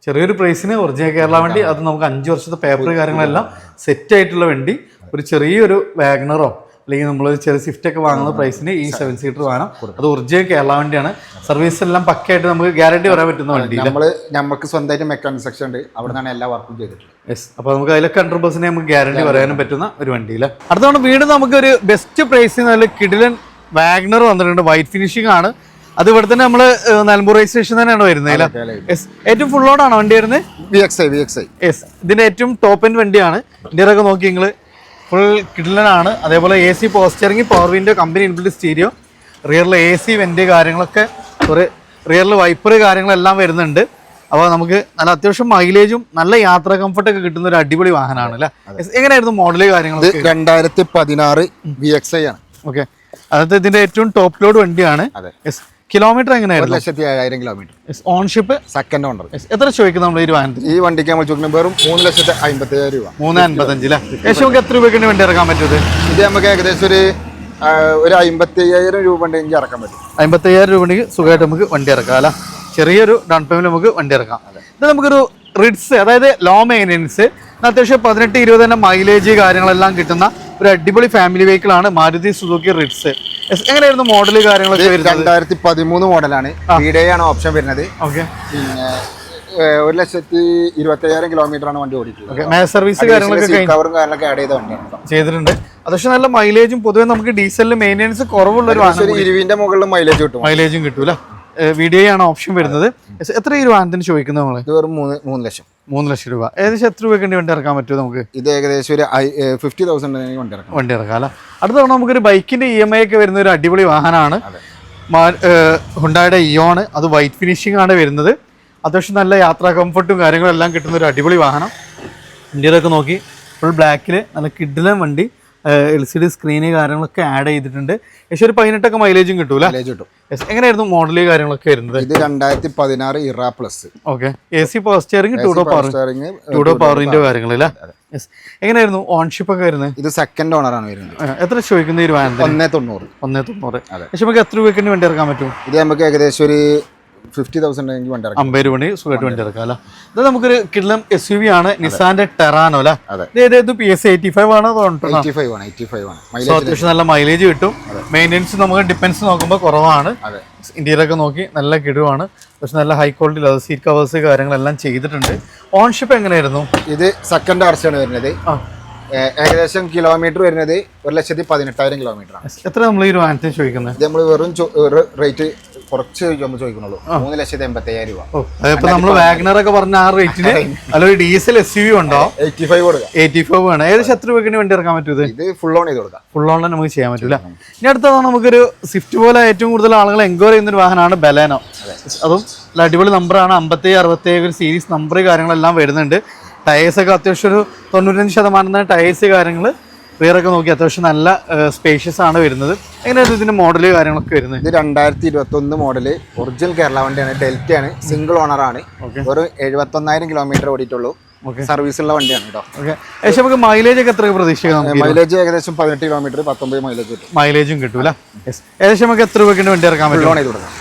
ചെറിയൊരു പ്രൈസിന് ഒറിജിനൽ കേരള വണ്ടി. അത് നമുക്ക് 5 വർഷത്തെ പേപ്പർ കാര്യങ്ങളെല്ലാം സെറ്റ് ആയിട്ടുള്ള വണ്ടി. ഒരു ചെറിയൊരു വാഗണറോ അല്ലെങ്കിൽ നമ്മൾ ചെറിയ സ്വിഫ്റ്റ് ഒക്കെ വാങ്ങുന്ന പ്രൈസിന് ഈ 7 സീറ്റർ വാങ്ങാം. അത് ഒറിജിനൽ കേരള വണ്ടിയാണ്. സർവീസ് എല്ലാം പക്കയായിട്ട് നമുക്ക് ഗ്യാരണ്ടി പറയാൻ പറ്റുന്ന വണ്ടി. നമുക്ക് സ്വന്തമായിട്ട് മെക്കാനിക് സെക്ഷൻ ഉണ്ട്, അവിടെ നിന്നാണ് എല്ലാ വർക്കും ചെയ്തിട്ടുള്ളത്. അപ്പോൾ നമുക്ക് അതിലൊക്കെ 100% നമുക്ക് ഗ്യാരണ്ടി പറയാനും പറ്റുന്ന ഒരു വണ്ടിയില്ല. അടുത്തവണ വീണ്ടും നമുക്ക് ഒരു ബെസ്റ്റ് പ്രൈസിൽ നല്ല കിഡിലൻ വാഗ്നർ വന്നിട്ടുണ്ട്. വൈറ്റ് ഫിനിഷിംഗ് ആണ്. അത് ഇവിടെ തന്നെ നമ്മൾ നിലമ്പൂർ രജിസ്ട്രേഷൻ തന്നെയാണ് വരുന്നത്. ഏറ്റവും ഫുൾ ലോഡ് ആണോ വണ്ടി വരുന്നത്? VXI. ഇതിന്റെ ഏറ്റവും ടോപ്പ് എൻഡ് വണ്ടിയാണ്. ഇന്ത്യയിലൊക്കെ നോക്കി നിങ്ങൾ ഫുൾ കിഡിലനാണ്. അതേപോലെ AC പോസ്റ്ററിങ്, power window, company inbuilt stereo, റിയറിൽ AC വെന്റ് കാര്യങ്ങളൊക്കെ, ഒരു റിയറിൽ വൈപ്പർ കാര്യങ്ങളെല്ലാം വരുന്നുണ്ട്. അപ്പോൾ നമുക്ക് നല്ല അത്യാവശ്യം മൈലേജും നല്ല യാത്രാ കംഫർട്ടൊക്കെ കിട്ടുന്ന ഒരു അടിപൊളി വാഹനമാണ് അല്ലേ. എങ്ങനെയായിരുന്നു മോഡൽ കാര്യങ്ങൾ? 2016 VXI ആണ്. ഓക്കെ, അതായത് ഇതിന്റെ ഏറ്റവും ടോപ്പ് ലോഡ് വണ്ടിയാണ്. കിലോമീറ്റർ എങ്ങനെയായിരുന്നു? 1,07,000 കിലോമീറ്റർ. ഓൺഷിപ്പ് second owner. എത്ര ചോദിക്കും നമ്മൾ ഈ വാഹനത്തിൽ? ഈ വണ്ടിക്ക് നമ്മൾ ചോദിക്കുന്നത് വെറും 3,55,000 രൂപ. 3,55,000 ഏകദേശം നമുക്ക് എത്ര രൂപയ്ക്ക് വണ്ടി ഇറക്കാൻ പറ്റും? ഇത് നമുക്ക് ഏകദേശം ഒരു 55,000 രൂപ ഉണ്ടെങ്കിൽ ഇറക്കാൻ പറ്റും. 55,000 രൂപ ഉണ്ടെങ്കിൽ സുഖമായിട്ട് നമുക്ക് വണ്ടി ഇറക്കാം അല്ല. ചെറിയൊരു ഡൗൺ പേയ്മെന്റ് നമുക്ക് വണ്ടി ഇറക്കാം. ഇത് നമുക്കൊരു റിഡ്സ്, അതായത് ലോ മെയിൻ്റെനൻസ്, അത്യാവശ്യം 18-20 തന്നെ മൈലേജ് കാര്യങ്ങളെല്ലാം കിട്ടുന്ന ഒരു അടിപൊളി ഫാമിലി വെഹിക്കിൾ ആണ് മാരുതി സുസുക്കി റിഡ്സ്. എങ്ങനെയായിരുന്നു മോഡൽ കാര്യങ്ങളൊക്കെ? 2013 മോഡലാണ്. ആണ് ഓപ്ഷൻ വരുന്നത്. ഓക്കെ, പിന്നെ 1,20,000 കിലോമീറ്റർ ആണ് വണ്ടി ഓടിക്കുന്നത്. സർവീസ് കാര്യങ്ങളൊക്കെ ആഡ് ചെയ്ത വണ്ടിയാണ് ചെയ്തിട്ടുണ്ട്. അത്യാവശ്യം നല്ല മൈലേജും പൊതുവെ നമുക്ക് ഡീസലിൽ മെയിൻ്റെനൻസ് കുറവുള്ള ഒരു 20 മുകളിൽ മൈലേജും കിട്ടൂല. VDI ആണ് ഓപ്ഷൻ വരുന്നത്. എത്ര ഈ വാഹനത്തിന് ചോദിക്കുന്നത് നമ്മൾ? ഇത് വെറും 3 ലക്ഷം. 3 ലക്ഷം രൂപ. ഏകദേശം എത്ര രൂപയ്ക്ക് വണ്ടി ഇറക്കാൻ പറ്റുമോ നമുക്ക്? ഇത് ഏകദേശം ഒരു 50,000 വണ്ടി ഇറക്കാം അല്ല. അടുത്ത തവണ നമുക്കൊരു ബൈക്കിന്റെ EMI ഒക്കെ വരുന്ന ഒരു അടിപൊളി വാഹനമാണ്. ഹുണ്ടായുടെ ഇയോൺ. അത് വൈറ്റ് ഫിനിഷിംഗ് ആണ് വരുന്നത്. അത്യാവശ്യം നല്ല യാത്രാ കംഫർട്ടും കാര്യങ്ങളും എല്ലാം കിട്ടുന്ന ഒരു അടിപൊളി വാഹനം. ഇന്ത്യയിലൊക്കെ നോക്കി ഫുൾ ബ്ലാക്കിൽ നല്ല കിഡിലൻ വണ്ടി. LCD സ്ക്രീന് കാര്യങ്ങളൊക്കെ ആഡ് ചെയ്തിട്ടുണ്ട്. പക്ഷേ ഒരു 18 മൈലേജും കിട്ടൂല. മൈലേജ് കിട്ടും. എങ്ങനെയായിരുന്നു മോഡല് കാര്യങ്ങളൊക്കെ വരുന്നത്? ഇത് 2016 Era plus. Okay. AC power steering, ടൂഡോ പവറിന്റെ കാര്യങ്ങളല്ലേ? എങ്ങനെയായിരുന്നു ഓൺഷിപ്പ് ഒക്കെ വരുന്നത്? ഇത് സെക്കൻഡ് ഓണറാണ് വരുന്നത്. എത്ര ചോദിക്കുന്നത് ഈ വാഹനത്തിന്? 190. 190. പക്ഷെ നമുക്ക് എത്ര രൂപയ്ക്ക് വണ്ടി ഇറക്കാൻ പറ്റും? ഇത് നമുക്ക് ഏകദേശം ഒരു 50,000 വണ്ടി ഇറക്കാം. 50 രൂപ സുഖമായിട്ട് വണ്ടി ഇറക്കാം അല്ലേ? ഇത് നമുക്കൊരു കിഡ്ലം SUV ആണ്, നിസാന്റെ ടെറാനോ അല്ലേ? ഇത് PS 85 ആണോ? 85 ആണ്. അത്യാവശ്യം നല്ല മൈലേജ് കിട്ടും. മെയിൻ്റെനൻസ് നമുക്ക് ഡിപ്പെൻസ് നോക്കുമ്പോൾ കുറവാണ്. ഇന്ത്യയിലൊക്കെ നോക്കി നല്ല കിടുവാണ്. പക്ഷെ നല്ല high quality leather seat covers കാര്യങ്ങളെല്ലാം ചെയ്തിട്ടുണ്ട്. ഓൺഷിപ്പ് എങ്ങനെയായിരുന്നു? ഇത് സെക്കൻഡ് ആർച്ചാണ് വരുന്നത്. ഏകദേശം കിലോമീറ്റർ വരുന്നത് 1,18,000 കിലോമീറ്ററാണ്. എത്ര നമ്മൾ ഈ ഒരു വാഹനത്തിന് ചോദിക്കുന്നത്? ഇത് നമ്മൾ വെറും റേറ്റ് കുറച്ച് ചോദിക്കുന്നുള്ളൂ, 3,85,000 രൂപ. അതിപ്പോ നമ്മൾ വാഗ്നർ ഒക്കെ പറഞ്ഞ ആ റേറ്റിന് അല്ലെങ്കിൽ ഡീസൽ SUV ഉണ്ടോ? 85 കൊടുക്കാം. 85 വേണം. ഏകദേശം എത്ര രൂപയ്ക്ക് വണ്ടി ഇറക്കാൻ പറ്റും? ഇത് ഫുൾ ഓൺ ചെയ്ത് കൊടുക്കാം. ഫുൾ ഓൺ നമുക്ക് ചെയ്യാൻ പറ്റൂല. ഇനി അടുത്തതാണ് നമുക്കൊരു സ്വിഫ്റ്റ് പോലെ ഏറ്റവും കൂടുതൽ ആളുകൾ എൻക്വയറി ചെയ്യുന്ന ഒരു വാഹനമാണ് ബലേനോ. അതും അടിപൊളി നമ്പറാണ്, 57-67 ഒരു സീരീസ് നമ്പർ കാര്യങ്ങളെല്ലാം വരുന്നുണ്ട്. ടയേഴ്സൊക്കെ അത്യാവശ്യം ഒരു 95% ടയേഴ്സ് കാര്യങ്ങൾ റിയറൊക്കെ നോക്കി അത്യാവശ്യം നല്ല സ്പേഷ്യസ് ആണ് വരുന്നത്. എങ്ങനെയാണ് ഇതിന്റെ മോഡല് കാര്യങ്ങളൊക്കെ വരുന്നത്? ഇത് 2021 മോഡല് ഒറിജിനൽ കേരള വണ്ടിയാണ്. ഡെൽറ്റയാണ്, സിംഗിൾ ഓണർ ആണ്. ഒരു 71,000 കിലോമീറ്റർ ഓടിയിട്ടുള്ളൂ. സർവീസുള്ള വണ്ടിയാണ് കേട്ടോ. ഏകദേശം നമുക്ക് മൈലേജ് ഒക്കെ എത്ര പ്രതീക്ഷിക്കാം? മൈലേജ് ഏകദേശം 18 കിലോമീറ്റർ 19 മൈലേജ് കിട്ടും. മൈലേജും കിട്ടൂല. ഏകദേശം നമുക്ക് എത്ര രൂപയ്ക്ക് വണ്ടി ഇറക്കാൻ പറ്റും?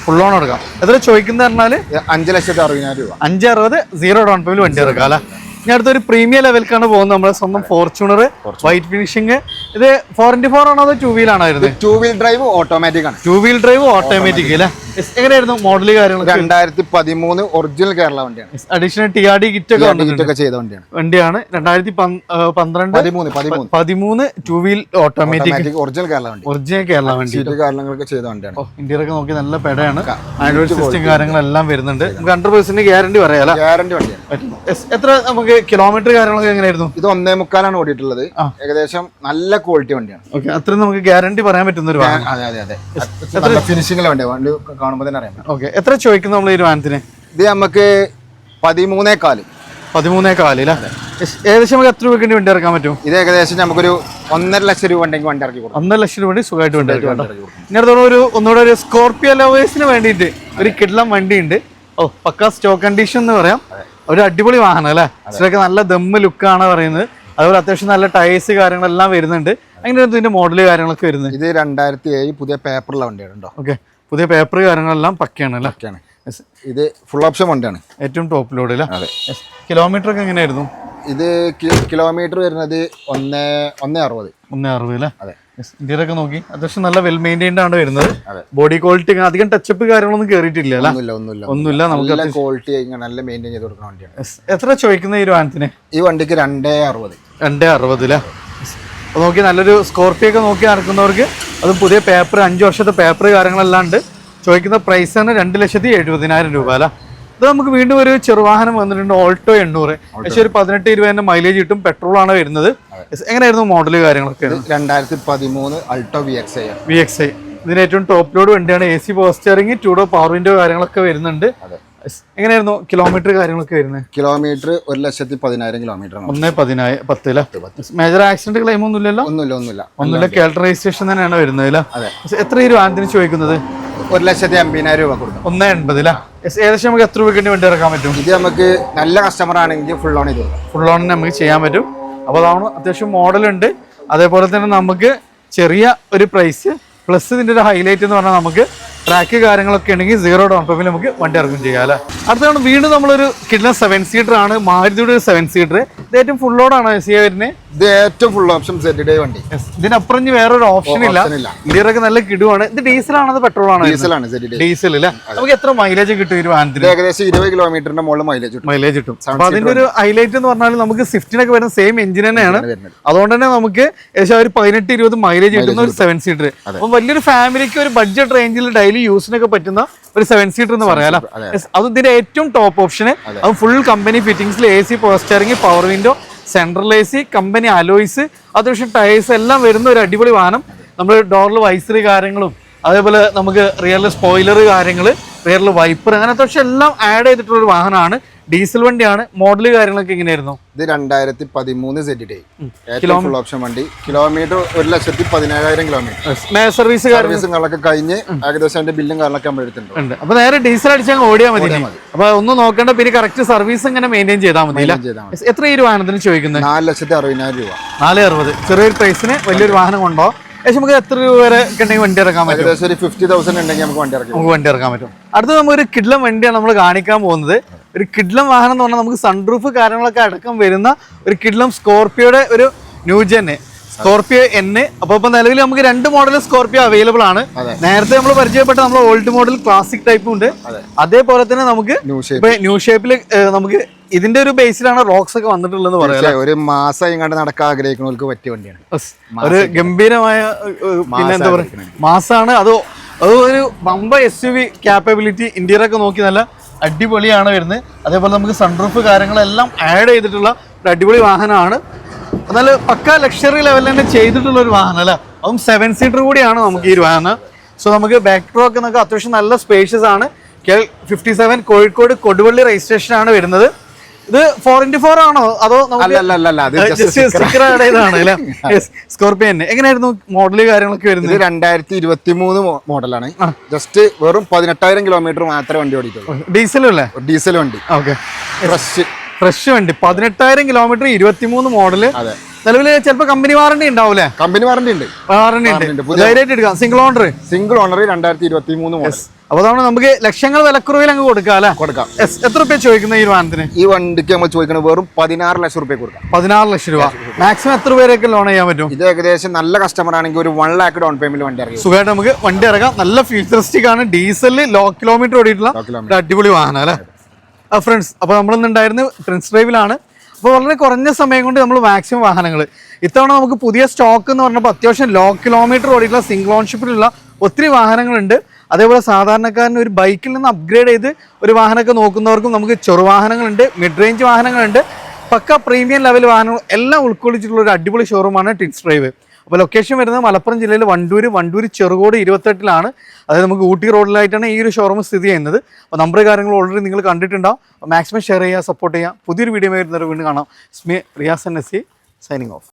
ഫുൾ ഓൺ എടുക്കാം. എത്ര ചോദിക്കുന്നത് പറഞ്ഞാല് 5,60,000 രൂപ. 5,60 0 ഡൗൺ പേയ്മെന്റ് വണ്ടി ഇറക്കാം അല്ലെ? ഇനി അടുത്തൊരു പ്രീമിയം ലെവൽക്കാണ് പോകുന്നത്. നമ്മുടെ സ്വന്തം ഫോർച്യൂണർ വൈറ്റ് ഫിനിഷിങ്. ഇത് 4x4 ആണോ അതോ 2 വീലാണോ വരുന്നത്? 2 വീൽ ഡ്രൈവ് ഓട്ടോമാറ്റിക് ആണ്. 2 വീൽ ഡ്രൈവ് ഓട്ടോമാറ്റിക് അല്ലേ? എങ്ങനെയായിരുന്നു മോഡല് കാര്യങ്ങൾ? 2013 ഒറിജിനൽ കേരള വണ്ടിയാണ്. അഡീഷണൽ TRD കിറ്റ് ഒക്കെ ചെയ്ത വണ്ടിയാണ്. 2013 2 വീൽ ഓട്ടോമാറ്റിക് ഒറിജിനൽ കേരള വണ്ടി. ഒറിജിനൽ കേരള വണ്ടി കാരണങ്ങളൊക്കെ ചെയ്ത വണ്ടിയാണ്. ഇന്ത്യയിലൊക്കെ നോക്കി നല്ല പെടയാണ്. ആൻഡ്രോയിഡ് സിസ്റ്റം കാര്യങ്ങളെല്ലാം വരുന്നുണ്ട്. നമുക്ക് 100% ഗ്യാരണ്ടി പറയാം. ഗ്യാരണ്ടി വണ്ടിയാണ്. എത്ര നമുക്ക് കിലോമീറ്റർ കാര്യങ്ങളൊക്കെ എങ്ങനെയായിരുന്നു? ഇത് 1.25 ഓടിയിട്ടുള്ളത്. ഏകദേശം നല്ല ക്വാളിറ്റി വണ്ടിയാണ്. ഓക്കെ. അത്രയും നമുക്ക് ഗ്യാരണ്ടി പറയാൻ പറ്റുന്ന ഒരു വാഹനം. അതെ. ഫിനിഷിംഗ് വണ്ടി കാണുമ്പോൾ തന്നെ അറിയാം. ഓക്കെ. എത്ര ചോദിക്കുന്നു നമ്മൾ ഈ വാഹനത്തിന്? ഇത് നമുക്ക് 13.4. 13.4 അല്ലേ? ഏകദേശം നമുക്ക് എത്ര രൂപയ്ക്ക് വണ്ടി ഇറക്കാൻ പറ്റും? ഇത് ഏകദേശം നമുക്കൊരു 1.5 ലക്ഷം രൂപ ഉണ്ടെങ്കിൽ വണ്ടി ഇറക്കി കൊടുക്കും. 1.5 ലക്ഷം രൂപ സുഖമായിട്ട് വണ്ടി ഇറക്കി. ഇനി അടുത്തോളം ഒന്നുകൂടെ ഒരു സ്കോർപിയോ ലവേഴ്സിന് വേണ്ടിയിട്ട് ഒരു കിഡ്ലം വണ്ടി ഉണ്ട്. പക്കാ സ്റ്റോക്ക് കണ്ടീഷൻ എന്ന് പറയാം. ഒരു അടിപൊളി വാഹനം അല്ലേ? ഇതൊക്കെ നല്ല ദമ്മ് ലുക്കാണ് പറയുന്നത്. അതുപോലെ അത്യാവശ്യം നല്ല ടയേഴ്സ് കാര്യങ്ങളെല്ലാം വരുന്നുണ്ട്. അങ്ങനെയായിരുന്നു ഇതിന്റെ മോഡല് കാര്യങ്ങളൊക്കെ വരുന്നത്. ഇത് 2007 പുതിയ പേപ്പറുള്ള വണ്ടിയാണ് കേട്ടോ. ഓക്കെ. പുതിയ പേപ്പർ കാര്യങ്ങളെല്ലാം പക്കയാണ് അല്ലേ? ഇത് ഫുൾ ഓപ്ഷൻ വണ്ടിയാണ്. ഏറ്റവും ടോപ്പ് ലോഡ് അല്ലേ? കിലോമീറ്റർ ഒക്കെ എങ്ങനെയായിരുന്നു? ഇത് കിലോമീറ്റർ വരുന്നത് 1.60. 1.60 അല്ലേ? അതെ. ഇന്ത്യയിലൊക്കെ നോക്കി അത്യാവശ്യം നല്ല വെൽ മെയിൻറ്റൈൻഡ് ആണ് വരുന്നത്. ബോഡി ക്വാളിറ്റി അധികം ടച്ചപ്പ് കാര്യങ്ങളൊന്നും കയറിയിട്ടില്ല. ഒന്നുമില്ല. നമുക്ക് ക്വാളിറ്റി നല്ല മെയിൻറ്റൈൻ ചെയ്ത് കൊടുക്കുന്ന വണ്ടിയാണ്. എത്ര ചോദിക്കുന്ന ഈ ഒരു വാഹനത്തിന്? ഈ വണ്ടിക്ക് 2.60. 2.60 അല്ലേ? അപ്പോൾ നോക്കി നല്ലൊരു സ്കോർപിയോ ഒക്കെ നോക്കി നടക്കുന്നവർക്ക് അത് പുതിയ പേപ്പർ 5 വർഷത്തെ പേപ്പർ കാര്യങ്ങളെല്ലാം ഉണ്ട്. ചോദിക്കുന്ന പ്രൈസ് തന്നെ 2,70,000 രൂപ അല്ല? ഇത് നമുക്ക് വീണ്ടും ഒരു ചെറുവാഹനം വന്നിട്ടുണ്ട്, ഓൾട്ടോ 800. പക്ഷേ ഒരു 18-20 മൈലേജ് കിട്ടും. പെട്രോൾ ആണ് വരുന്നത്. എങ്ങനെയായിരുന്നു മോഡല് കാര്യങ്ങളൊക്കെ? 2013 അൾട്ടോ VXi. ഇതിന് ഏറ്റവും ടോപ്പ് ലോഡ് വണ്ടിയാണ്. AC power steering, 2 power window കാര്യങ്ങളൊക്കെ വരുന്നുണ്ട്. എങ്ങനെയായിരുന്നു കിലോമീറ്റർ കാര്യങ്ങളൊക്കെ വരുന്നത്? Kilometre 1,10,000 kilometre. 1.10 major accident claim ഒന്നുമില്ലല്ലോ? ഒന്നുമില്ല. കേരള രജിസ്ട്രേഷൻ തന്നെയാണ് വരുന്നത്. എത്ര ഈ വാഹനത്തിന് ചോദിക്കുന്നത്? 1,80,000 രൂപ കൊടുക്കും. 1.80 ഏകദേശം നമുക്ക് എത്ര രൂപയ്ക്ക് വണ്ടി ഇറക്കാൻ പറ്റും? ഇത് നമുക്ക് നല്ല കസ്റ്റമർ ആണെങ്കിൽ ഫുൾ ഓൺ ചെയ്ത് കൊടുക്കാം. ഫുൾ ഓൺ നമുക്ക് ചെയ്യാൻ പറ്റും. അപ്പോൾ അതാണ് അത്യാവശ്യം മോഡലുണ്ട്. അതേപോലെ തന്നെ നമുക്ക് ചെറിയ ഒരു പ്രൈസ് പ്ലസ് ഇതിൻ്റെ ഒരു ഹൈലൈറ്റ് എന്ന് പറഞ്ഞാൽ നമുക്ക് ട്രാക്ക് കാര്യങ്ങളൊക്കെ ഉണ്ടെങ്കിൽ 0 ഡൗൺ പേയ്മെന്റ് നമുക്ക് വണ്ടി ഇറക്കും ചെയ്യാം അല്ലേ? അടുത്താണ് വീണ്ടും നമ്മളൊരു കിഡ്ലം 7 സീറ്റർ ആണ്. മാരുതിയുടെ ഒരു 7 സീറ്റർ. ഇത് ഏറ്റവും ഫുൾ ലോഡാണോ വരുന്നത്? ഇത് ഏറ്റവും ഫുൾ ഓപ്ഷൻ ZD വണ്ടി. ഇതിനപ്പുറം വേറൊരു ഓപ്ഷൻ ഇല്ല. ഇന്ത്യയിലൊക്കെ നല്ല കിടുവാണ്. ഇത് ഡീസലാണോ പെട്രോൾ ആണോ? ഡീസൽ അല്ലേ? നമുക്ക് എത്ര മൈലേജ് കിട്ടും ഈ വാഹനത്തിന്? ഏകദേശം 20 കിലോമീറ്ററിന്റെ മുകളിൽ മൈലേജ് കിട്ടും. അപ്പൊ അതിന്റെ ഒരു ഹൈലൈറ്റ് എന്ന് പറഞ്ഞാൽ നമുക്ക് സ്വിഫ്റ്റിനൊക്കെ വരുന്ന സെയിം എഞ്ചിൻ തന്നെയാണ്. അതുകൊണ്ട് തന്നെ നമുക്ക് ഏകദേശം ഒരു 18-20 മൈലേജ് കിട്ടുന്ന ഒരു 7 സീറ്റർ. അപ്പൊ വലിയൊരു ഫാമിലിക്ക് ഒരു ബഡ്ജറ്റ് റേഞ്ചിൽ ഡെയിലി യൂസിനൊക്കെ പറ്റുന്ന ഒരു 7 സീറ്റർ എന്ന് പറയാലോ. അത് ഇതിന്റെ ഏറ്റവും ടോപ്പ് ഓപ്ഷന്. അത് ഫുൾ കമ്പനി ഫിറ്റിംഗ്സിൽ AC power steering, power window, central AC, company alloys, അത്യാവശ്യം ടയേഴ്സ് എല്ലാം വരുന്ന ഒരു അടിപൊളി വാഹനം. നമ്മൾ ഡോറിൽ വൈസറി കാര്യങ്ങളും അതേപോലെ നമുക്ക് റിയറിൽ സ്പോയിലർ കാര്യങ്ങൾ, റിയറിൽ വൈപ്പർ, അങ്ങനെ അത്യാവശ്യം എല്ലാം ആഡ് ചെയ്തിട്ടുള്ള ഒരു വാഹനമാണ്. ഡീസൽ വണ്ടിയാണ്. മോഡൽ കാര്യങ്ങളൊക്കെ എങ്ങനെയായിരുന്നു? ഇത് 2013 ZD ഏറ്റവും ഫുൾ ഓപ്ഷൻ വണ്ടി. Kilometre 1,17,000 kilometre. സർവീസും കാര്യങ്ങളൊക്കെ കഴിഞ്ഞ് ഏകദേശം അതിന്റെ ബില്ലും കാര്യങ്ങളൊക്കെ നമ്മൾ എടുത്തിട്ടുണ്ട്. അപ്പൊ നേരെ ഡീസൽ അടിച്ചാൽ ഓടിയാൽ മതി. അപ്പൊ ഒന്നും നോക്കേണ്ട, പിന്നെ കറക്റ്റ് സർവീസ് ഇങ്ങനെ മെയിൻറ്റെയിൻ ചെയ്താൽ മതി. എത്ര ഈ ഒരു വാഹനത്തിന് ചോദിക്കുന്നത്? 4,60,000 രൂപ. 4,60,000. ചെറിയൊരു പ്രൈസിന് വലിയൊരു വാഹനം കൊണ്ടോ ഏകദേശം നമുക്ക് എത്ര രൂപ വരെ ഉണ്ടെങ്കിൽ വണ്ടി ഇറക്കാൻ പറ്റും? ഏകദേശം ഒരു 50,000 ഉണ്ടെങ്കിൽ നമുക്ക് വണ്ടി ഇറക്കാൻ പറ്റും. അടുത്ത നമുക്ക് ഒരു കിഡ്ലം വണ്ടിയാണ് നമ്മൾ കാണിക്കാൻ പോകുന്നത്. ഒരു കിഡ്ലം വാഹനം എന്ന് പറഞ്ഞാൽ നമുക്ക് സൺറൂഫ് കാര്യങ്ങളൊക്കെ അടക്കം വരുന്ന ഒരു കിഡ്ലം സ്കോർപിയോയുടെ ഒരു ന്യൂജന് സ്കോർപിയോ N. അപ്പൊ ഇപ്പൊ നിലവിൽ നമുക്ക് 2 മോഡൽ സ്കോർപിയോ അവൈലബിൾ ആണ്. നേരത്തെ നമ്മൾ പരിചയപ്പെട്ട നമ്മൾ ഓൾഡ് മോഡൽ ക്ലാസിക് ടൈപ്പും ഉണ്ട്. അതേപോലെ തന്നെ നമുക്ക് ന്യൂ ഷേപ്പിൽ നമുക്ക് ഇതിന്റെ ഒരു ബേസിലാണ് റോക്സ് ഒക്കെ വന്നിട്ടുള്ളത് പറയാം. ഒരു മാസം ഇങ്ങോട്ട് നടക്കാൻ ആഗ്രഹിക്കുന്നവർക്ക് പറ്റിയ വണ്ടിയാണ്. ഒരു ഗംഭീരമായ പിന്നെ എന്താ പറയുക മാസാണ്. അത് ഒരു ബമ്പ SUV ക്യാപ്പബിലിറ്റി ഇന്റീരിയർ ഒക്കെ നോക്കി നല്ല അടിപൊളിയാണ് വരുന്നത്. അതേപോലെ നമുക്ക് സൺറൂഫ് കാര്യങ്ങളെല്ലാം ആഡ് ചെയ്തിട്ടുള്ള ഒരു അടിപൊളി വാഹനമാണ്. എന്നാൽ പക്ക ലക്ഷറി ലെവലിൽ തന്നെ ചെയ്തിട്ടുള്ള ഒരു വാഹനം അല്ലേ. അതും 7 സീറ്റർ കൂടിയാണ് നമുക്ക് ഈ ഒരു വാഹനം. സോ നമുക്ക് ബാക്ക് ട്രോക്ക് എന്നൊക്കെ അത്യാവശ്യം നല്ല സ്പേഷ്യസ് ആണ്. KL57 കോഴിക്കോട് കൊടുവള്ളി രജിസ്ട്രേഷൻ ആണ് വരുന്നത്. ഇത് 4x4 ആണോ അതോ സ്കോർപിയോ എങ്ങനെയായിരുന്നു മോഡല് കാര്യങ്ങളൊക്കെ വരുന്നത്? 2023 മോഡലാണ്. ജസ്റ്റ് വെറും 18,000 കിലോമീറ്റർ മാത്രമേ വണ്ടി ഓടിയിട്ടുള്ളൂ. ഡീസലും അല്ലേ? ഡീസൽ വണ്ടി. ഓക്കെ, ഫ്രഷ് വണ്ടി 18,000 കിലോമീറ്റർ 23 മോഡല്. നിലവിൽ ചിലപ്പോൾ കമ്പനി വാറണ്ടി ഉണ്ടാവൂലേ? കമ്പനി വാറണ്ടി ഉണ്ട്. ധൈര്യമായിട്ട് എടുക്കാം. Single owner 2023 model. അപ്പൊ അതാണ് നമുക്ക് ലക്ഷങ്ങൾ വിലക്കുറവിൽ അങ്ങ് കൊടുക്കാം അല്ലെ? കൊടുക്കാം. എത്ര രൂപ ചോദിക്കുന്ന ഈ വാഹനത്തിന്? ഈ വണ്ടിക്ക് നമ്മൾ ചോദിക്കുന്നത് വെറും 16 ലക്ഷം രൂപ കൊടുക്കാം. 16 ലക്ഷം രൂപ. മാക്സിമം എത്ര പേരൊക്കെ ലോൺ ചെയ്യാൻ പറ്റും? ഇത് ഏകദേശം നല്ല കസ്റ്റമർ ആണെങ്കിൽ ഒരു 1 lakh ഡൗൺ പേയ്മെന്റ് വണ്ടി ഇറങ്ങി സുഖമായിട്ട് നമുക്ക് വണ്ടി ഇറങ്ങാം. നല്ല ഫ്യൂച്ചറിസ്റ്റിക് ആണ്. ഡീസലിൽ ലോ കിലോമീറ്റർ ഓടിയിട്ടുള്ള അടിപൊളി വാഹനം അല്ലെ ഫ്രണ്ട്സ്. അപ്പോൾ നമ്മളിന്നുണ്ടായിരുന്നു പ്രിൻസ് ഡ്രൈവിലാണ്. അപ്പോൾ വളരെ കുറഞ്ഞ സമയം കൊണ്ട് നമ്മൾ മാക്സിമം വാഹനങ്ങൾ ഇത്തവണ നമുക്ക് പുതിയ സ്റ്റോക്ക് എന്ന് പറഞ്ഞപ്പോൾ അത്യാവശ്യം ലോ കിലോമീറ്റർ ഓടിയിട്ടുള്ള സിംഗിൾ ഓൺഷിപ്പിലുള്ള ഒത്തിരി വാഹനങ്ങളുണ്ട്. അതേപോലെ സാധാരണക്കാരന് ഒരു ബൈക്കിൽ നിന്ന് അപ്ഗ്രേഡ് ചെയ്ത് ഒരു വാഹനമൊക്കെ നോക്കുന്നവർക്കും നമുക്ക് ചെറുവാഹനങ്ങളുണ്ട്, മിഡ് റേഞ്ച് വാഹനങ്ങളുണ്ട്, പക്ക പ്രീമിയം ലെവൽ വാഹനങ്ങൾ എല്ലാം ഉൾക്കൊള്ളിച്ചിട്ടുള്ള ഒരു അടിപൊളി ഷോറൂമാണ് ടിൻസ് ഡ്രൈവ്. അപ്പോൾ ലൊക്കേഷൻ വരുന്നത് മലപ്പുറം ജില്ലയിൽ വണ്ടൂർ ചെറുകോട് 28-ലാണ്. അതായത് നമുക്ക് ഊട്ടി റോഡിലായിട്ടാണ് ഈ ഒരു ഷോറൂം സ്ഥിതി ചെയ്യുന്നത്. അപ്പോൾ നമ്പർ കാര്യങ്ങൾ ഓൾറെഡി നിങ്ങൾ കണ്ടിട്ടുണ്ടാവും. മാക്സിമം ഷെയർ ചെയ്യുക, സപ്പോർട്ട് ചെയ്യുക. പുതിയൊരു വീഡിയോ വരുന്നവർ വീണ്ടും കാണാം. Riyas NSC signing off.